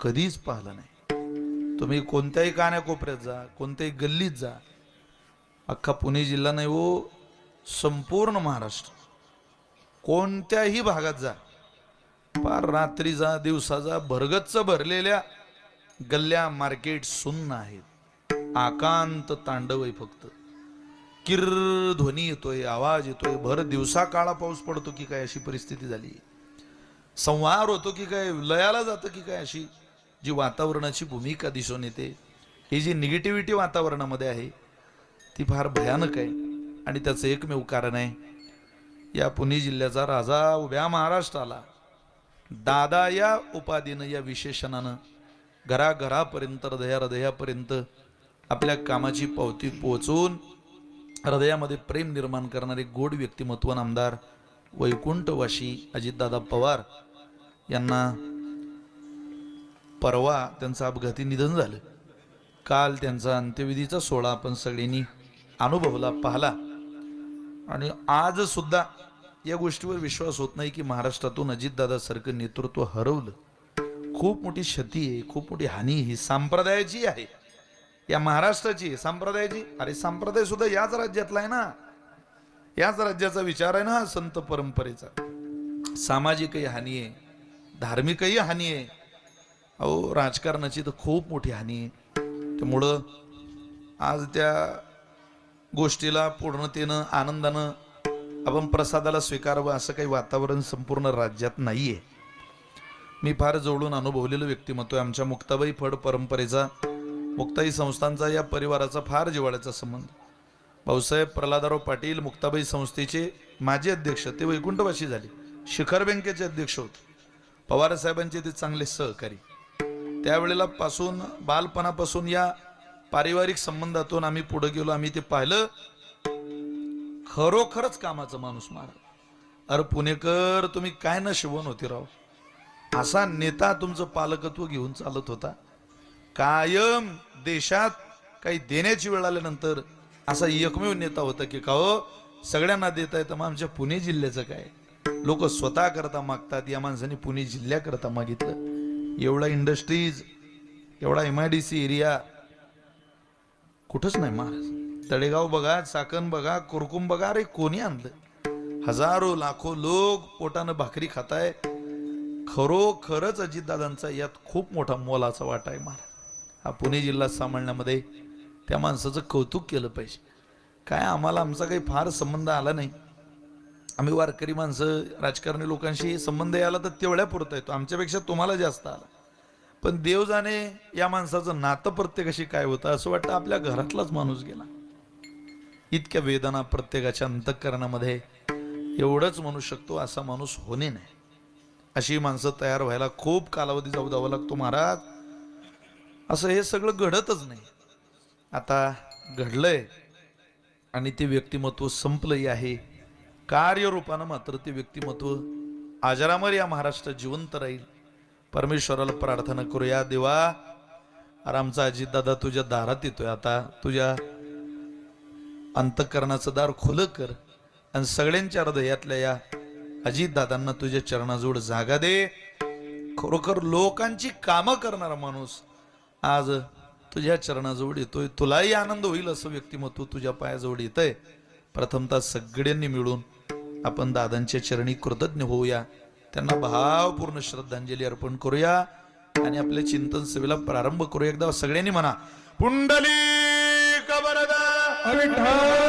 कधीच पाहिलं नाही। तुम्ही कोणत्याही कानाकोपऱ्यात जा, कोणत्याही गल्लीत जा, अख्खा पुणे जिल्हा नाही हो, संपूर्ण महाराष्ट्र कोणत्याही भागात जा, पार रात्री जा दिवसा जा, भरगच्च भरलेल्या गल्ल्या मार्केट सुन्न आहेत। आकांत तांडव आहे फक्त। किर ध्वनी येतोय, आवाज येतोय, भर दिवसा काळा पाऊस पडतो की काय अशी परिस्थिती झाली। संहार होतो की काय, लयाला जातं की काय, अशी जी वातावरणाची भूमिका दिसून येते, ही जी निगेटिव्हिटी वातावरणामध्ये आहे ती फार भयानक आहे। आणि त्याचं एकमेव कारण आहे, या पुणे जिल्ह्याचा राजा उभ्या महाराष्ट्राला दादा या उपाधीनं, या विशेषणानं घराघरापर्यंत, हृदयापर्यंत आपल्या कामाची पावती पोहोचवून हृदयामध्ये प्रेम निर्माण करणारे गोड व्यक्तिमत्व आमदार वैकुंठवासी अजितदादा पवार यांना परवा त्यांचं अपघाती निधन झालं। काल त्यांचा अंत्यविधीचा सोहळा आपण सगळ्यांनी अनुभवला, पाहला। आणि आज सुद्धा या गोष्टीवर विश्वास होत नाही की महाराष्ट्रातून अजितदादा सारखं नेतृत्व हरवलं। खूप मोठी क्षती आहे, खूप मोठी हानी ही संप्रदायाची आहे, या महाराष्ट्राची संप्रदायाची। अरे संप्रदाय सुद्धा याच राज्यातला आहे ना, याच राज्याचा विचार आहे ना, संत परंपरेचा। सामाजिकही हानी आहे, धार्मिकही हानी आहे, अहो राजकारणाची तर खूप मोठी हानी आहे। त्यामुळं आज त्या गोष्टीला पूर्णतेनं आनंदानं आपण प्रसादाला स्वीकारावं असं काही वातावरण संपूर्ण राज्यात नाहीये। मी फार जवळून अनुभवलेलं व्यक्तिमत्व आहे आमच्या मुक्ताबाई फड परंपरेचा, मुक्ताई संस्थांचा, या परिवाराचा फार जिव्हाळ्याचा संबंध। भाऊसाहेब प्रल्हादराव पाटील मुक्ताबाई संस्थेचे माजी अध्यक्ष, ते वैकुंठवासी झाले, शिखर बँकेचे अध्यक्ष होते, पवार साहेबांचे ते चांगले सहकारी। त्यावेळेला पासून, बालपणापासून या पारिवारिक संबंधातून आम्ही पुढे गेलो, आम्ही ते पाहिलं। खरोखरच कामाचा माणूस महाराज। अरे पुणेकर तुम्ही काय नशिबवान होते राव, असा नेता तुमचं पालकत्व घेऊन चालत होता। कायम देशात काही देण्याची वेळ आल्यानंतर असा एकमेव नेता होता की का हो सगळ्यांना देता येतं, मग आमच्या पुणे जिल्ह्याचं काय, लोक स्वतः करता मागतात, या माणसाने पुणे जिल्ह्याकरता मागितलं। एवढा इंडस्ट्रीज, एवढा MIDC एरिया कुठंच नाही महाराज। तळेगाव बघा, चाकण बघा, कुरकुम बघा, अरे कोणी आणलं? हजारो लाखो लोक पोटानं भाकरी खाताय। खरोखरच अजितदादांचा यात खूप मोठा मोलाचा वाटा आहे महाराज। हा पुणे जिल्हा सांभाळण्यामध्ये त्या माणसाचं कौतुक केलं पाहिजे। काय आम्हाला आमचा काही फार संबंध आला नाही, आम्ही वारकरी माणसं, राजकारणी लोकांशी संबंध याला तर तेवढ्या पुरता येतो, आमच्यापेक्षा तुम्हाला जास्त आला। पण देव जाणे या माणसाचं नातं प्रत्येकाशी काय होतं, असं वाटतं आपल्या घरातलाच माणूस गेला। इतक्या वेदना प्रत्येकाच्या अंतःकरणामध्ये, एवढंच म्हणू शकतो असा माणूस होणे नाही। अशी माणसं तयार व्हायला खूप कालावधी जाऊ द्यावा लागतो महाराज। असं हे सगळं घडतच नाही, आता घडलंय आणि ते व्यक्तिमत्व संपलंही आहे। कार्यरूपानं मात्र ते व्यक्तिमत्व अजरामर या महाराष्ट्रात जिवंत राहील। परमेश्वराला प्रार्थना करूया, देवा अरे आमचा अजितदादा तुझ्या दारात येतोय, आता तुझ्या अंतःकरणाचं दार खुलं कर आणि सगळ्यांच्या हृदयातल्या या अजितदादांना तुझ्या चरणाजवळ जागा दे। खरोखर लोकांची कामं करणारा माणूस आज तुझ्या चरणाजवळ येतोय, तुलाही आनंद होईल असं व्यक्तिमत्व तुझ्या पायाजवळ येतंय। प्रथमतः सगळ्यांनी मिळून आपण दादांच्या चरणी कृतज्ञ होऊया, त्यांना भावपूर्ण श्रद्धांजली अर्पण करूया आणि आपल्या चिंतन सेवेला प्रारंभ करूया। एकदा सगळ्यांनी म्हणा, पुंडलिक वरदा विठ्ठल।